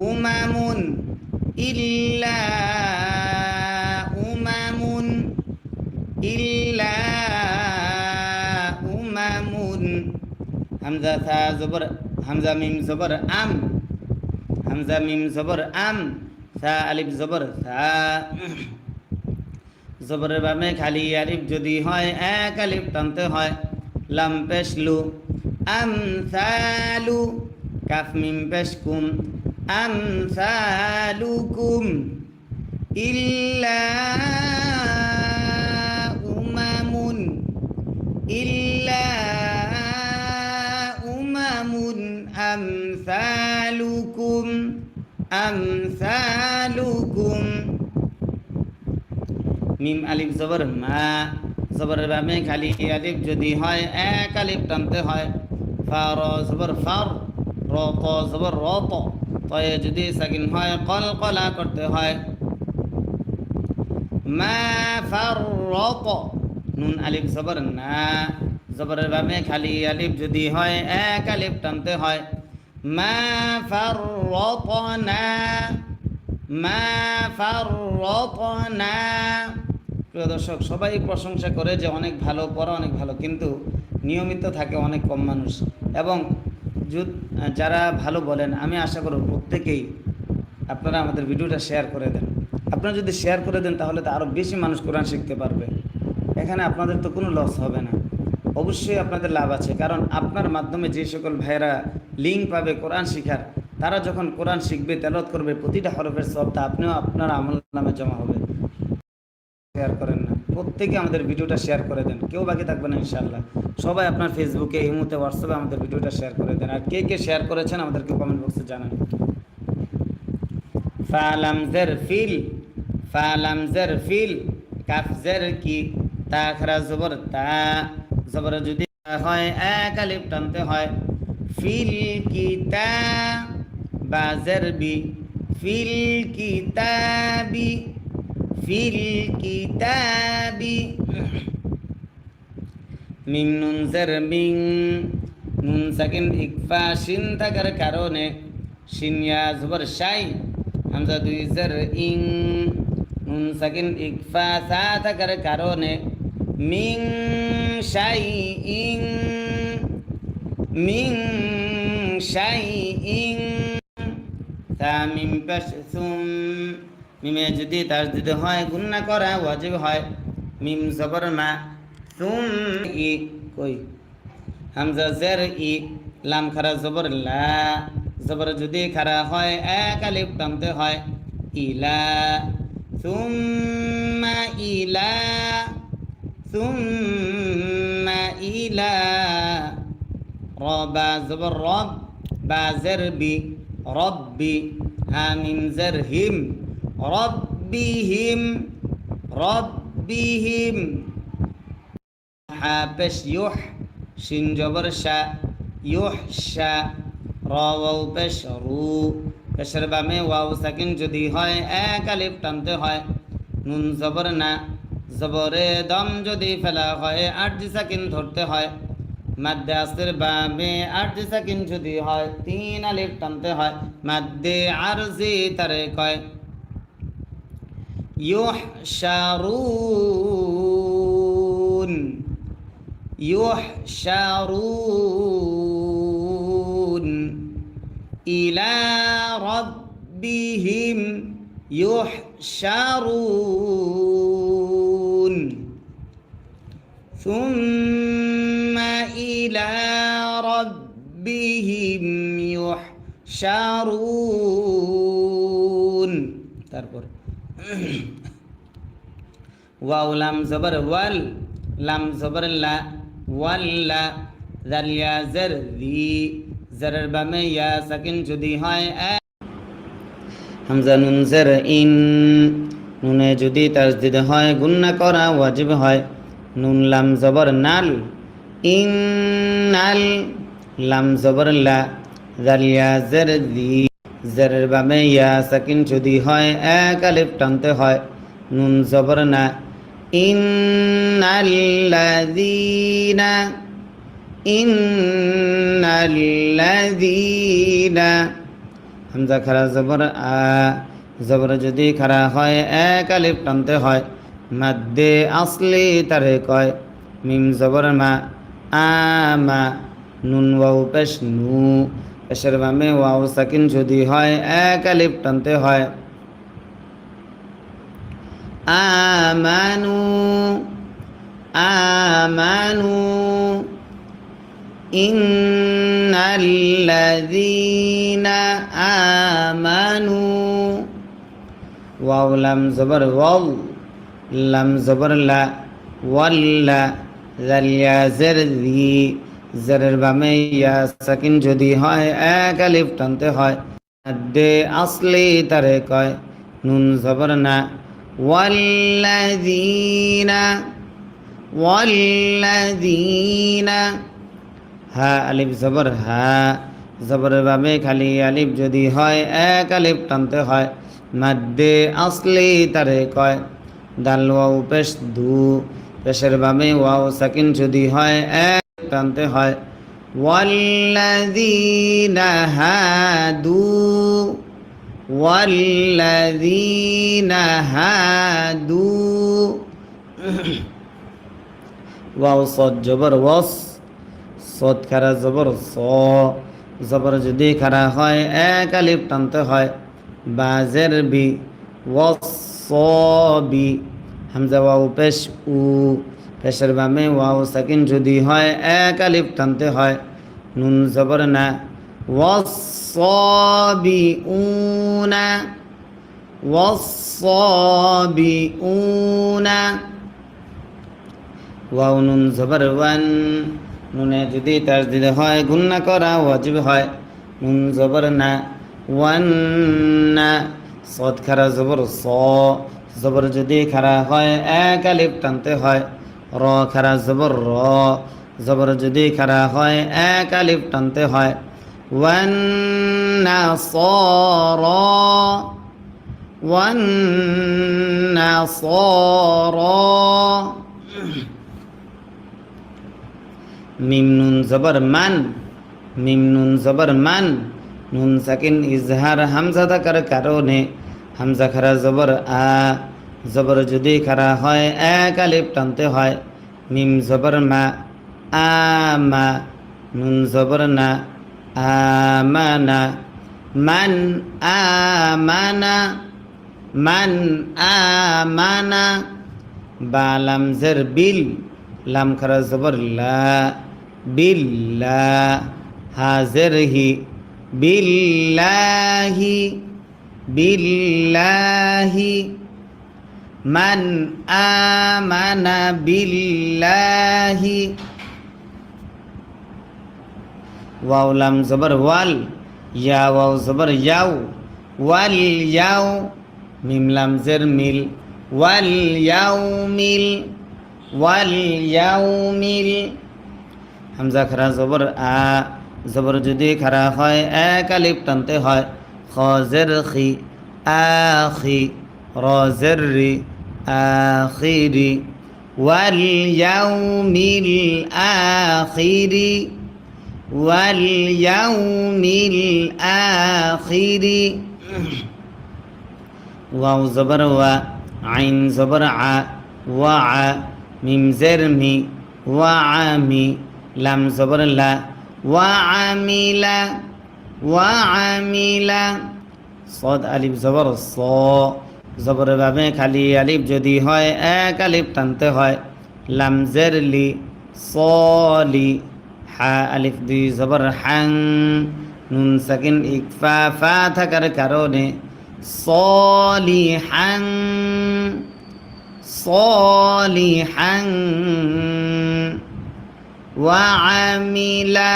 উমামুন ইল্লা উমামুন ইল্লা উমামুন হামজা থা জবর হামজা মিম জবর আম হামজা মিম জবর আম থা আলিফ জবর থা জবরের বামে খালি আলিফ যদি হয় এক আলিফ টানতে হয় লাম পেশ লু আমসালু কাফ মিম পেশ কুম আমসালুকুম ইল্লা উমামুন ইল্লা উমামুন আমসালুকুম আমসালুকুম মিম আলিফ জবর মা জবরের বামে খালি আলিফ যদি হয় এক আলিফ টানতে হয় ফা র জবর ফার র ত জবর র ত তয়ে যদি সাকিন হয় কলকলা করতে হয় মা ফার র ত নুন আলিফ জবর না জবরের বামে খালি আলিফ যদি হয় এক আলিফ টানতে হয় মা ফার র ত না মা ফার র ত না। প্রিয় দর্শক, সবাই প্রশংসা করে যে অনেক ভালো পড়া, অনেক ভালো, কিন্তু নিয়মিত থাকে অনেক কম মানুষ। এবং যারা ভালো বলেন, আমি আশা করব প্রত্যেকেই আপনারা আমাদের ভিডিওটা শেয়ার করে দেন। আপনারা যদি শেয়ার করে দেন তাহলে তো আরও বেশি মানুষ কোরআন শিখতে পারবে। এখানে আপনাদের তো কোনো লস হবে না, অবশ্যই আপনাদের লাভ আছে। কারণ আপনার মাধ্যমে যে সকল ভাইয়েরা লিঙ্ক পাবে কোরআন শিখার, তারা যখন কোরআন শিখবে, তেলাওয়াত করবে, প্রতিটা হরফের সবটা আপনিও আপনার আমল নামে জমা হবে। শেয়ার করেন না, প্রত্যেকে আমাদের ভিডিওটা শেয়ার করে দেন, কেউ বাকি থাকবে না ইনশাআল্লাহ। সবাই আপনার ফেসবুকে, এই মুহূর্তে হোয়াটসঅ্যাপে আমাদের ভিডিওটা শেয়ার করে দেন। আর কে কে শেয়ার করেছেন আমাদেরকে কমেন্ট বক্সে জানান। ফালাম জের ফিল, ফালাম জের ফিল, কাফ জের কি, তা খারা জবর তা, জবর যদি হয় এক আলিফ টানতে হয় ফিল কি তা, বা জের বি, ফিল কিতাবি, ফিল কিতাবি। মিম নুন জের মিং, নুন সাকিন ইকফা শিন থাকার কারণে শিন ইয়া জবর শাই, হামজা দুই জের ইং, নুন সাকিন ইকফা সা থাকার কারণে মিং শাই ইং, মিং শাই ইং। তা মিম পেশ সুম, মিমে যদি তাসদিদ হয় গুন্না করা ওয়াজিব হয়। মিম জবর মা, সুম ই কই, হামজা জের ই, লাম খারা জবর লা, জবর যদি খারা হয় এক আলিফ টানতে হয় ইলা, সুম্মা ইলা, সুম্মা ইলা। রবা জবর রব, বা জের বি, রব্বি, হামিম জের হিম, রব্বিহিম, রব্বিহিম। হা পেশ ইউহ, শিন জবর শা, ইউহশা, র ওয়াও পেশ রু, পেশের বামে ওয়াও সাকিন যদি হয় এক আলিফ টানতে হয়। নুন জবর না, জবরে দম যদি ফেলা হয় আরজি সাকিন ধরতে হয়। মাদ্দে আসর বামে আরজি সাকিন যদি হয় তিন আলিফ টানতে হয়। মাদ্দে আরজি তারে কয় ইউহশারুন, ইউহশারুন ইলা রাব্বিহিম ইউহশারুন, সুম্মা ইলা রাব্বিহিম ইউহশারুন। তারপর ওয়াও লাম জবর ওয়াল, লাম জবর লা, ওয়াল্লা, জাল ইয়া জার জি, জারের বামে ইয়া সাকিন যদি হয় হামজা নুন জার ইন, নুনে যদি তাসদিদ হয় গুন্না করা ওয়াজিব হয়। নুন লাম জবর নাল, ইন্নাল, লাম জবর লা, জাল ইয়া জের দি, জেরের বামে ইয়া সাকিন যদি হয় এক আলিফ টানতে হয়। নুন জবর না, ইন্নাল্লাযীনা, ইন্নাল্লাযীনা। হামজা খারা জবর আ, জবর যদি খারা হয় এক আলিফ টানতে হয়। মাদ্দে আসলি তারে কয়। মিম জবর মা, আমা। নুন ওয়াও পেশ নু, পেশের বামে ওয়াও সাকিন যদি হয় এক আলিফ টানতে হয়। আমানু, আমানু। ইন্নাল্লাযীনা আমানু। ওয়াও লাম জবর ওয়াল, লাম জবর লা, ওয়াল্লা। জাল ইয়া জের দি, জেরের বামে ইয়া সাকিন যদি হয় এক আলিফ টানতে হয়। মাদ্দে আসলি তারে কয়। নুন জবর না, ওয়াল্লাযীনা, ওয়াল্লাযীনা। হা আলিফ জবর হা, জবরের বামে খালি আলিফ যদি হয় এক আলিফ টানতে হয়। মাদ্দে আসলি তারে কয়। দাল ওয়াও পেশ দু, পেশের বামে ওয়াও সাকিন যদি হয় এক টানতে হয়। ওয়াল্লাযীনা হাদু, ওয়াল্লাযীনা হাদু। ওয়াও সদ জবর ওয়াস, সদ খারা জবর স, জবর যদি খারা হয় এক আলিফ টানতে হয়। বাজের বি, ওয়াসবি। হামজা ওয়াও পেশ উ, পেশের বামে ওয়াও সাকিন যদি হয় এক আলিফ টানতে হয়। নুন জবর না, ওয়াসসাবিউনা, ওয়াসসাবিউনা। ওয়াও নুন জবর ওয়ান, নুনে যদি তাসদিদ হয় গুন্না করা ওয়াজিব হয়। নুন জবর না, ওয়ান্না। সদ খারা জবর স, জবর যদি খারা হয় এক আলিফ টানতে হয়। র খারা জবর র, জবর যদি খারা হয় এক আলিফ টানতে হয়। ওয়ান্নাসারা, ওয়ান্নাসারা। মিম নুন জবর মান, মিম নুন জবর মান। নুন সাকিন ইজহার হামজা থাকার কারণে হামজা খারা জবর আ, জবর যদি খারা হয় এক আলিফ টানতে হয়। মিম জবর মা, আমা। নুন জবর না, আমানা। মান আমানা, মান আমানা। বা লাম জের বিল, লাম খারা জবর লা, বিল্লা। হাজের হি, বিল্লাহি, বিল্লাহি। মান আমানা বিল্লাহি। ওয়াও লাম জবর ওয়াল, ইয়া ওয়াও জবর ইয়াও, ওয়াল ইয়াও। মিম লাম জের মিল, ওয়াল ইয়াউমিল, ওয়াল ইয়াউমিল। হামজা খারা জবর আ, জবর যদি খারা হয় এক আলিফ টানতে হয়। খ জের খি, আখি। র জের রি, আখিরি। ওয়াল ইয়াউমিল আখিরি, ওয়াল ইয়াউমিল আখিরি। ওয়াও জবর ওয়া, আইন জবর আ, ওয়া আ। মিম জের মি, ওয়া আমি। লাম জবর লা, ওয়া আমিলা, ওয়া আমিলা। সদ আলিফ জবর স, জবরের ভাবে খালি আলিফ যদি হয় এক আলিফ টানতে হয়। লাম জের লি, সলি। হা আলিফ দুই জবর হাং, নুন সাকিন ইকফা ফা থাকার কারণে সলিহাং, সলিহাং। ওয়াআমিলা,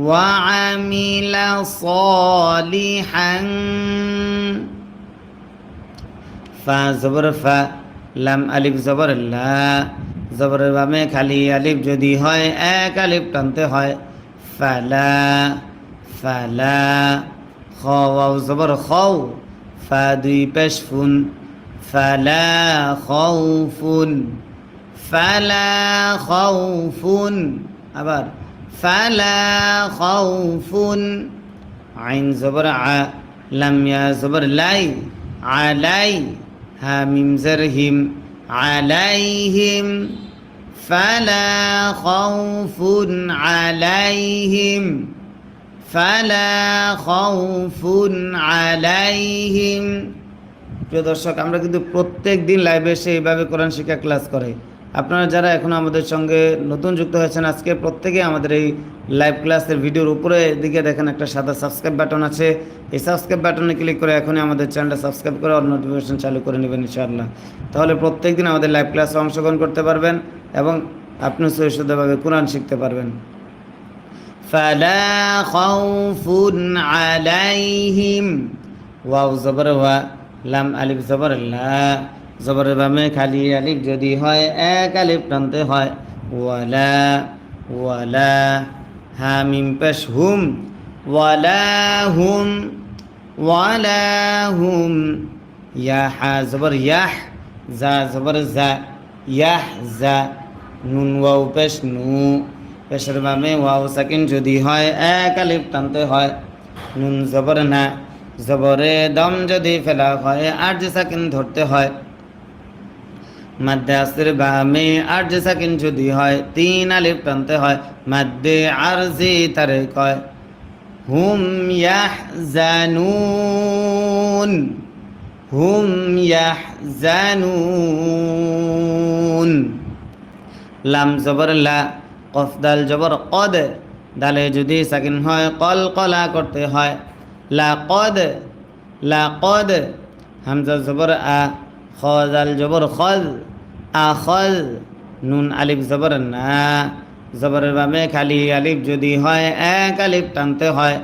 ওয়াআমিলা সলিহাং। ফা জবর ফা, লাম আলিফ জবর লা, জবরের বামে খালি আলিফ যদি হয় এক আলিফ টানতে হয়। ফালা ফালা খ ওয়াও জবর খাও ফা দুই পেশ ফুন ফালা খাউফুন ফালা খাউফুন আবার ফালা খাউফুন আইন জবর আ লাম ইয়া জবর লাই আলাই হা মিম জের হিম আলাইহিম ফালা খাউফুন আলাইহিম ফালা খাউফুন আলাইহিম। প্রিয় দর্শক, আমরা কিন্তু প্রত্যেক দিন লাইভে এসে এইভাবে কোরআন শিক্ষা ক্লাস করে। আপনারা যারা এখন আমাদের সঙ্গে নতুন যুক্ত হয়েছেন, আজকে প্রত্যেকে আমাদের এই লাইভ ক্লাসের ভিডিওর উপরে দিকে দেখেন একটা সাদা সাবস্ক্রাইব বাটন আছে। এই সাবস্ক্রাইব বাটনে ক্লিক করে এখনই আমাদের চ্যানেলটা সাবস্ক্রাইব করে অল নোটিফিকেশন চালু করে নেবেন ইনশাআল্লাহ। তাহলে প্রত্যেক দিন আমাদের লাইভ ক্লাসে অংশগ্রহণ করতে পারবেন এবং আপনি সহিষ্ণুভাবে কোরআন শিখতে পারবেন। ফালা খাউফুন আলাইহিম ওয়াও জবর ওয়া লাম আলিফ জবর লা জবরের বামে খালি আলিফ যদি হয় এক আলিফ টানতে হয় ওয়ালা ওয়ালা হা মিম পেশ হুম ওয়ালা হুম ওয়ালা হুম ইয়া হা জবর ইয়াহ জা জবর জা ইয়াহ জা নুন ওয়াও পেশ নু পেশের বামে ওয়াও সাকিন যদি হয় এক আলিফ টানতে হয় নুন জবর না জবরে দম যদি ফেলা হয় আরজ সাকিন ধরতে হয় মাদ্দে আসর বামে আরজ সাকিন যদি হয় তিন আলিফ টানতে হয় মাদ্দে আরজি তারে কয় হুম ইয়াহজানুন হুম ইয়াহজানুন লাম জবর লা কফ দাল জবর কদ দালে যদি সাকিন হয় কল কলা করতে হয় লাকদ লাকদ হামজা জবর আ খ দাল জবর খদ আখদ নুন আলিফ জবর না জবরের বামে খালি আলিফ যদি হয় এক আলিফ টানতে হয়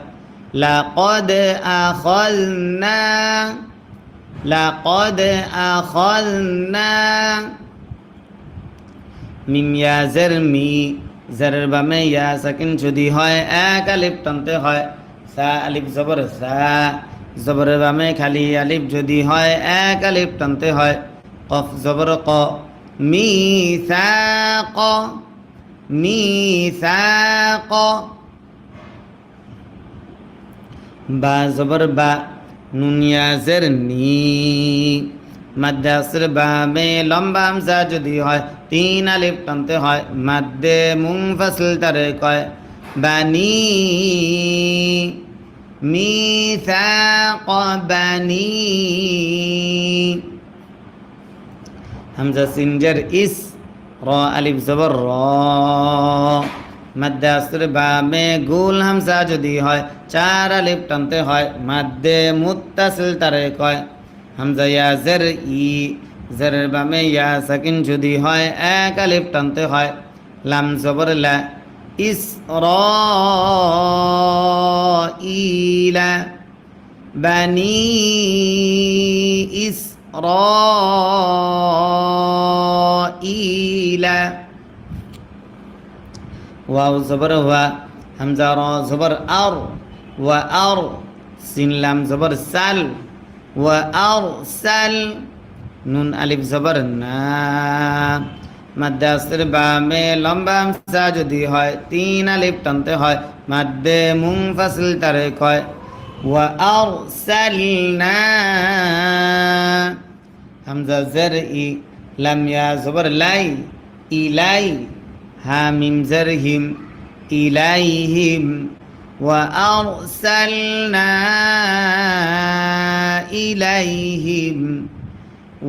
লাকদ আখযনা লাকদ আখযনা মিম ইয়া জের মি জেরের বামে ইয়া সাকিন যদি হয় এক আলিফ টানতে হয় সা আলিফ জবর সা জবরের বামে খালি আলিফ যদি হয় এক আলিফ টানতে হয় কফ জবর ক মিসাক মিসাক বা জবর বা নুন ইয়া জের নি মাদ্দে আসর বামে লম্বা হামজা যদি হয় তিন আলিফ টানতে হয় মাদ্দে মুনফাসিল তারে কয় বানি মিসাক বানি হামজা সিন জের ইস র আলিফ জবর র মাদ্দে আসর বামে গুল হামজা যদি হয় চার আলিফ টানতে হয় মাদ্দে মুত্তাসিল তারে কয় হামজা ইয়া জের ই জেরের বামে ইয়া সাকিন যদি হয় এক আলিফ টানতে হয় লাম জবর লা ইসরাঈলা বানি ইসরাঈলা ওয়াও জবর ওয়া হামজা র জবর আর ওয়া আর সিন লাম জবর সাল ওয়া আরসাল নুন আলিফ জবর না মাদ্দে আসর বামে লম্বা হামজা যদি হয় তিন আলিফ টানতে হয় মাদ্দে মুনফাসিল তারে কয় ওয়া আরসালনা হামজা জের ই লাম ইয়া জবর লাই ইলাই হা মিম জের হিম ইলাইহিম ওয়া আরসালনা ইলাইহিম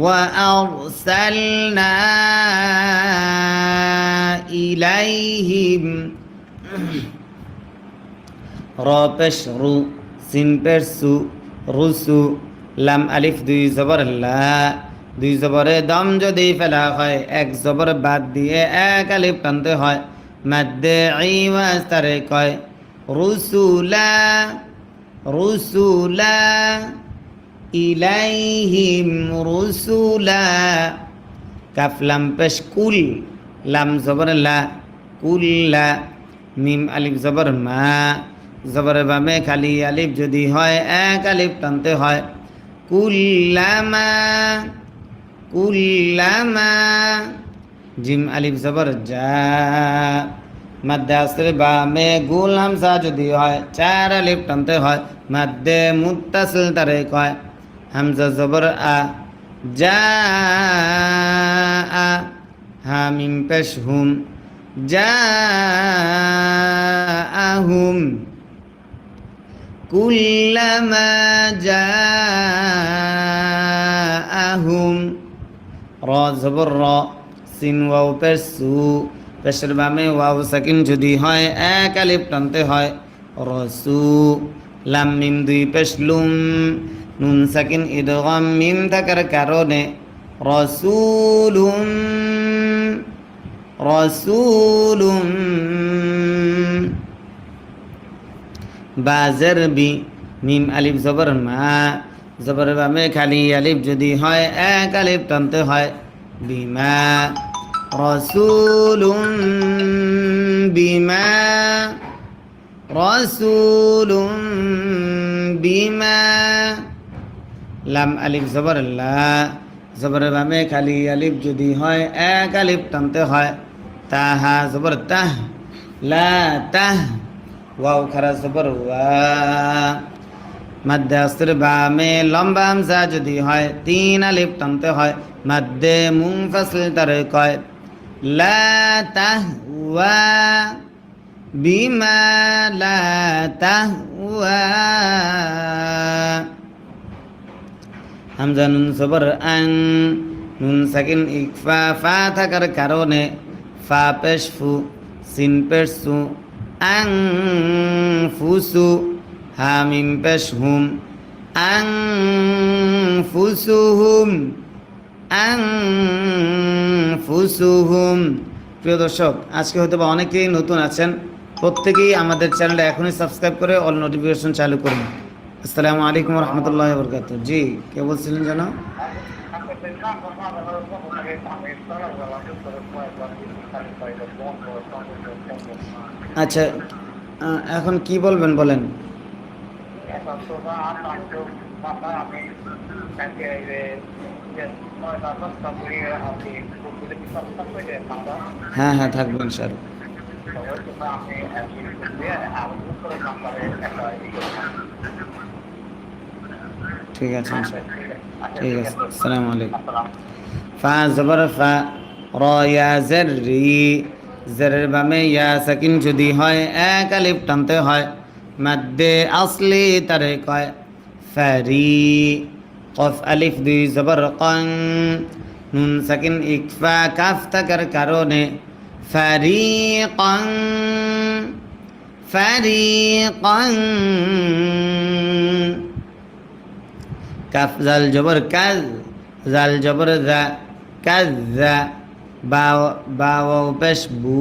ওয়া আরসালনা ইলাইহিম র পেশ রু সিন পেশ সু রুসু লাম আলিফ দুই জবর লা দুই জবরে দম যদি ফেলা হয় এক জবর বাদ দিয়ে এক আলিফ টানতে হয় মাদ্দে ইওয়াজ তারে কয় রুসুলা রুসুলা ইলাইহিম রুসুলা কাফ লাম পেশ কুল লাম জবর লা কুল্লা মিম আলিফ জবর মা, জবরের বামে খালি আলিফ যদি হয় এক আলিফ টানতে হয়। কুল্লামা, কুল্লামা। জিম আলিফ জবর যা, মাদ্দে আসরে বামে গুল হামজা যদি হয় চার আলিফ টানতে হয়। মাদ্দে মুত্তাসিল তারে কয়। হামজা জবর আ, যা আ। হা মিম পেশ হুম, যা আহুম। কুল্লামা যা আহুম। র জবর র, সিন ওয়াও পেশ সু, পেশের বামে ওয়াও সাকিন যদি হয় এক আলিফ টানতে হয়। রসু। লাম মিম দুই পেশ লুম, নুন সাকিন ইদগাম মিম থাকার কারণে রসুলুম, রসুলুম। বাজের বি, মিম আলিফ জবর মা, জবরের বামে খালি আলিফ যদি হয় এক আলিফ টানতে হয়। বিমা, রসুলুম বিমা, রসুলুম বিমা। লাম আলিফ জবর লা, জবরের বামে খালি আলিফ যদি হয় এক আলিফ টানতে হয়। তাহা জবর তাহ, লা তাহ। ওয়াও খারা জবর ওয়া, মাদ্দে আসর বামে লম্বা হামজা যদি হয় তিন আলিফ টানতে হয়। মাদ্দে মুনফাসিল তারে কয়। লা তাহওয়া বিমা লা তাহওয়া। হামজা নুন জবর আং, নুন সাকিন ইকফা ফা থাকার কারণে ফা পেশ ফু, সিন পেশ সু, আং ফুসু। হা মিম পেশ হুম, আং ফুসুহুম, আং ফুসুহুম। প্রিয় দর্শক, আজকে হয়তো বা অনেকেই নতুন আছেন, প্রত্যেকেই আমাদের চ্যানেলটা এখনই সাবস্ক্রাইব করে অল নোটিফিকেশন চালু করুন। আসসালামু আলাইকুম রহমতুল্লাহ বরকাত। জি, কে বলছিলেন যেন? আচ্ছা, এখন কি বলবেন বলেন। হ্যাঁ হ্যাঁ, থাকবেন স্যার। ঠিক আছে স্যার, ঠিক আছে। আসসালামু আলাইকুম। ফা জবর ফা, র ইয়া জের রি, জেরের বামে ইয়া সাকিন যদি হয় এক আলিফ টানতে হয়। মাদ্দে আসলি তারে কয় ফারি। কফ আলিফ দুই জবর কং, নুন সাকিন ইকফা কাফ থাকার কারণে ফারিকান, ফারিকান। কাফ জাল জবর কাজ, জাল জবর জা, কাজা। বাও পেশ বু,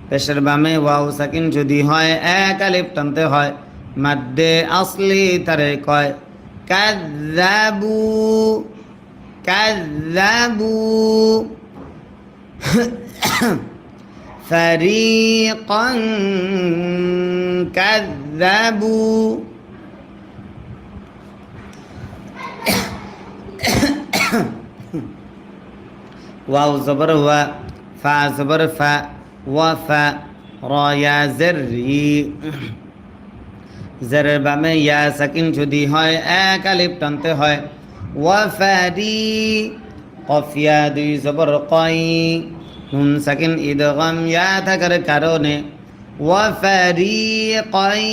পেশের বামে ওয়াও সাকিন যদি হয় এক আলিফ টানতে হয়। মাদ্দে আসলি তারে কয় কাযাবু, কাযাবু। ফারিকান কাযাবু। ওয়াও জবর ওয়া, ফা জবর ফা, ওয়াফা। র ইয়া জের রি, জেরের বামে ইয়া সাকিন যদি হয় এক আলিফ টানতে হয়। ওয়াফারি। কফ ইয়া দুই জবর কই, নুন সাকিন ইদগাম ইয়া থাকার কারণে ওয়াফারিকাই,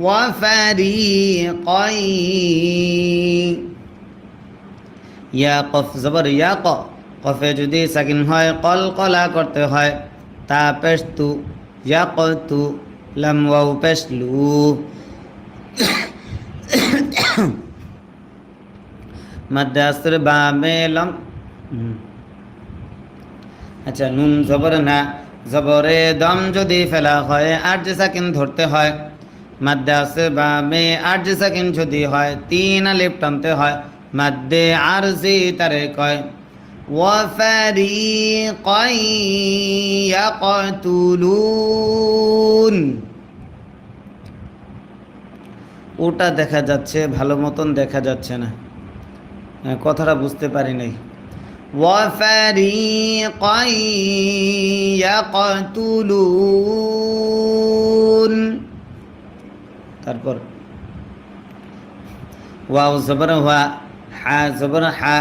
ওয়াফারিকাই। ইয়া কফ জবর ইয়া ক, কফে যদি সাকিন হয় কলকলা করতে হয়। তা পেশ তু, ইয়া ক তু। লাম ওয়াও পেশ লু, মাদ্দে আসর বামে লম। আচ্ছা, নুন জবর না, জবরে দম যদি ফেলা হয় আট যে সাকিন ধরতে হয়। মাদ্দে আসর বামে আট যে সাকিন যদি হয় তিন আলিফ টানতে হয়। মাদ্দে আরজি তারে কয় وفريقا يقتلون ওটা দেখা যাচ্ছে, ভালো মতন দেখা যাচ্ছে না, কথাটা বুঝতে পারি নাই। وفريقا يقتلون তারপর ওয়াও জবর ওয়া, হা জবর হা,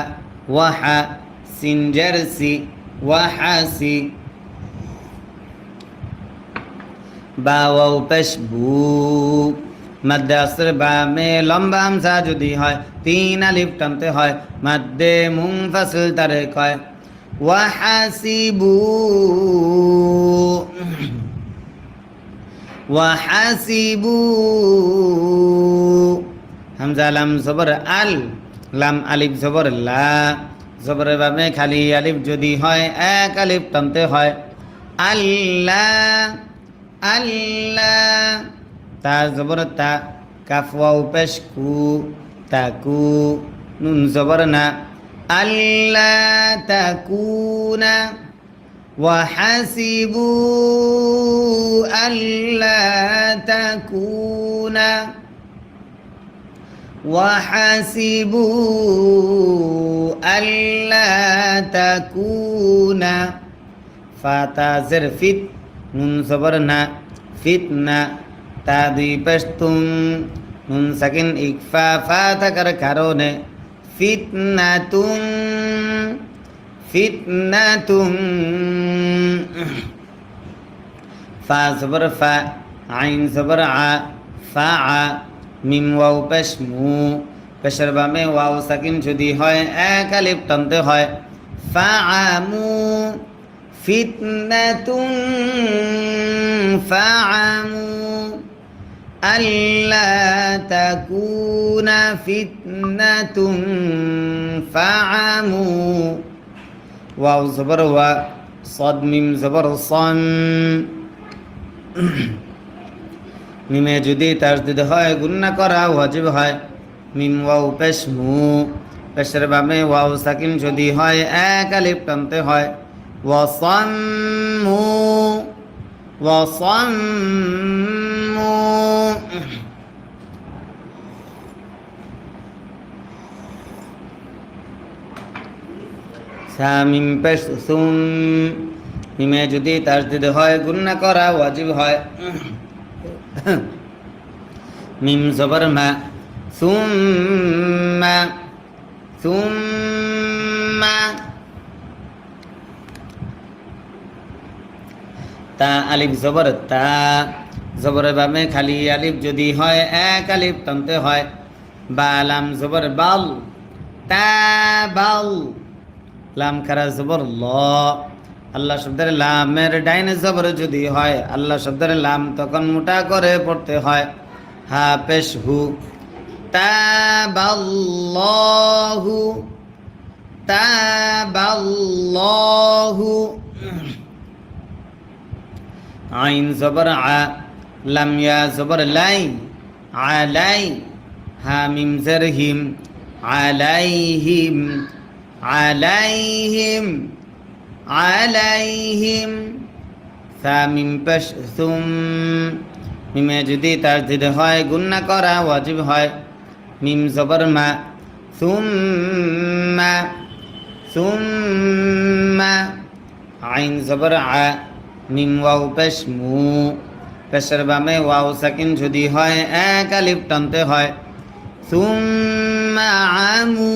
ওয়া হা, সিন জারসি, ওয়া হাসি, বা ওয়াও পেশ বু, মাদ্দে আসর বা মে লম্বা হামজা যদি হয় 3 আলিফ টানতে হয়, মাদ্দে মুনফাসিল তারে কয়। ওয়া হাসিবু, ওয়া হাসিবু, হামজা লাম জবর আল, লাম আলিফ জবর লা, জবরের বামে খালি আলিফ যদি হয় 1 আলিফ টানতে হয়। আল্লাহ, আল্লাহ, তা জবর তা, কাফ ওয়াও পেশ কু, তাকু, নুন জবর না, আল্লাহ তাকুনা, ওয়াহাসিবু আল্লাহ তাকুনা, ওয়াহাসিবু আল্লাহ তাকুনা, ফাতা জের ফিত, নুন জবর না, ফিতনা, তা দুই পেশ তুম, নুন সাকিন ইকফা, ফা থাকার কারণে ফিতনাতুম, ফিতনাতুম, ফা জবর ফা, আইন জবর আ, ফা আ, মিম ওয়াও পেশ মু, পেশের বামে ওয়াও সাকিন যদি হয় 1 আলিফ টানতে হয়। ফা আমু, ফিতনাতুম ফাআমু, আল্লা তাকুনা ফিতনাতুম ফাআমু, ওয়াও জবর ওয়া, صاد মিম জবর সন, মিমে যদি তাসদিদ হয় গুন্না করা ওয়াজিব হয়। মিম ওয়াও পেশ মু, পেশের বামে ওয়াও সাকিন যদি হয় 1 আলিফ টানতে হয়। ওয়াসাম্মু, ওয়াসাম্মু, সামিম পেশ সুম, মিমে যদি তাসদিদ হয় গুন্না করা ওয়াজিব হয়। মিম জবর মা, সুম্মা, সুম্মা, তা আলিফ জবর তা, জবরের বামে খালি আলিফ যদি হয় 1 আলিফ টানতে হয়। বা লাম জবর বাল, তা বাল, লাম খারা জবর ল, আল্লাহ শব্দের লামের ডাইনে জবর যদি হয় আল্লাহ শব্দের লাম তখন মোটা করে পড়তে হয়। হা পেশ হু, তাবাল্লাহু, তাবাল্লাহু, আইন জবর আ, লাম ইয়া জবর লাই, আলাই, হা মিম জের হিম, আলাইহিম, আলাইহিম, আলাইহিম, সা মিম পেশ সুম, মিমে যদি তাসদিদ হয় গুন্না করা ওয়াজিব হয়। মিম জবর মা, সুম্মা, সুম্মা, আইন জবর আ, মিম ওয়াও পেশ মু, পেশের বামে ওয়াও সাকিন যদি হয় 1 আলিফ টানতে হয়। সুম্মা আমু,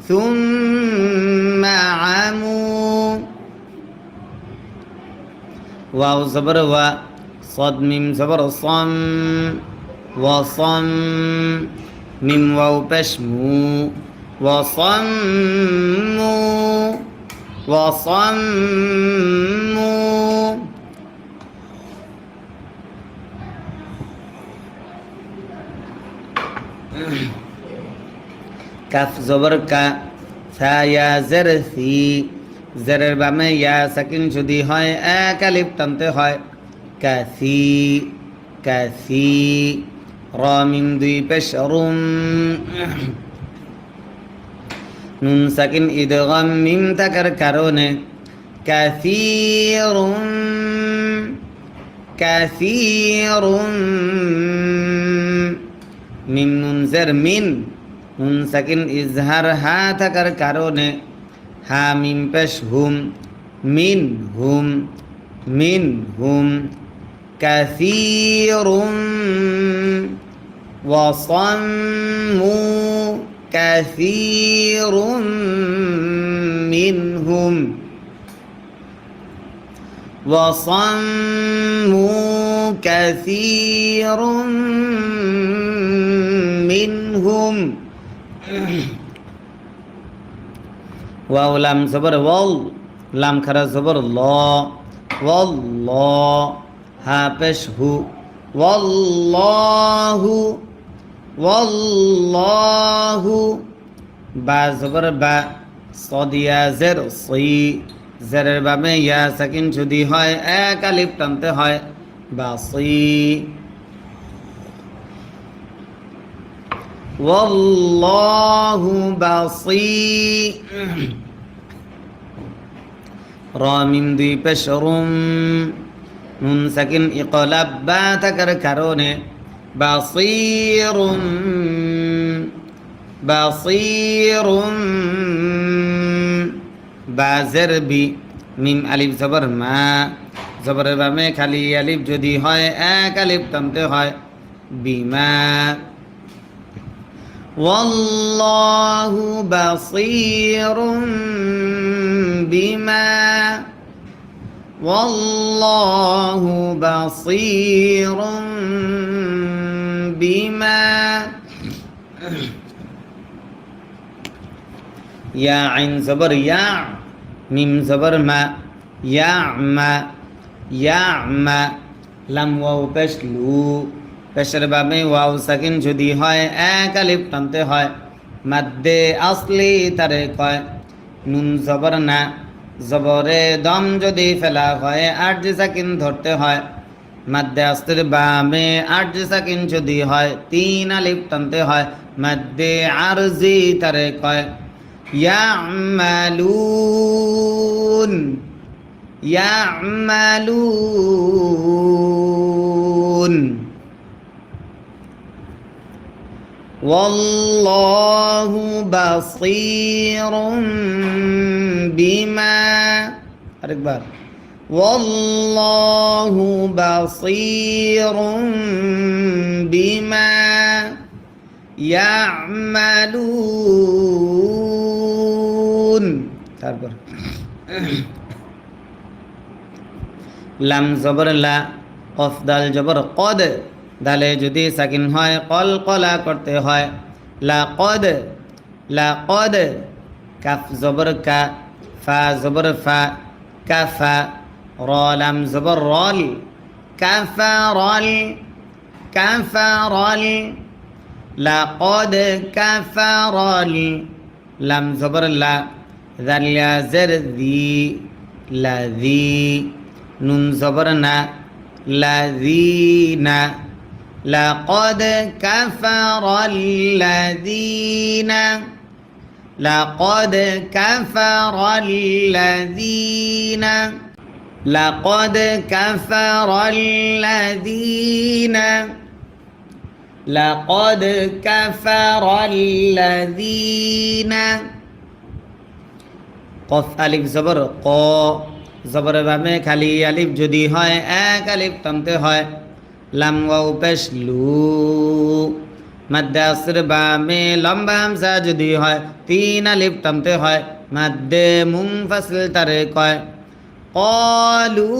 সুম্মা আমু, ওয়াও জবর ওয়া, صاد মিম জবর সম, ওয়াসম, মিম ওয়াও পেশ মু, ওয়াসাম্মু, ওয়াসাম্মু, কাফ জবর কা, সা ইয়া জের সি, জেরের বামে ইয়া সাকিন যদি হয় 1 আলিফ টানতে হয়। কাসি, কাসি, র মিম দুই পেশ রুম, নুন সাকিন ইদগাম মিম থাকার কারণে কাসীরুম কাসীরুম মিম নুন জের মিন নুন সাকিন ইজহার হা থাকার কারণে হা মিম পেশ হুম মিন হুম মিন হুম কাসীরুম ওয়াসাম্মু কাসীরুম মিনহুম وصموا كثير منهم واو لام زبر وال لام خرا زبر لا والله ها পেশ হু والله والله বা জবর বা সদিয়া জের সি জেরের বামে ইয়া সাকিন যদি হয় এক আলিফ টানতে হয় বাসি ওয়াল্লাহু বাসি রা মিম দুই পেশ রুম নুন সাকিন ইকলাব বা থাকার কারণে বাসিরুম বাসিরুম বাজের বি মিম আলিফ জবর মা জবরের বামে খালি আলিফ যদি হয় এক আলিফ টানতে হয় বিমা ওয়াল্লাহু বাসীরুম বিমা ওয়াল্লাহু বাসীরুম বিমা ইয়া আইন জবর ইয়া মিম জবর মা ইয়া মা লাম ওয়াও পেশ লু পেশের বামে ওয়াও সাকিন যদি হয় এক আলিফ টানতে হয় মাদ্দে আসলি তারে কয় নুন জবর না জবরে দম যদি ফেলা হয় আরজি সাকিন ধরতে হয় মাদ্দে আসলির বামে আরজি সাকিন যদি হয় তিন আলিফ টানতে হয় মাদ্দে আরজি তারে কয় يعملون يعملون والله بصير بما أكبر والله بصير بما يعملون তারপর লাম জবর লা কফ দাল জবর কদ দালে যদি সাকিন হয় কল কলা করতে হয় লা কদ কাফ জবর কা ফা জবর ফা কাফা র লাম জবর রল কাফারল লাকদ কাফারল লাম জবর লা ذل يا زر ذي لذي نون زبرنا الذين لقد كفر الذين لقد كفر الذين لقد كفر الذين لقد كفر الذين কফ আলিফ জবর ক জবর বামে খালি আলিফ যদি হয় এক আলিফ টানতে হয় লাম ওয়াও পেশ লু মাদ্দে আসর বামে লম্বা হামজা যদি হয় তিন আলিফ টানতে হয় মাদ্দে মুনফাসিল তারে কয় কলু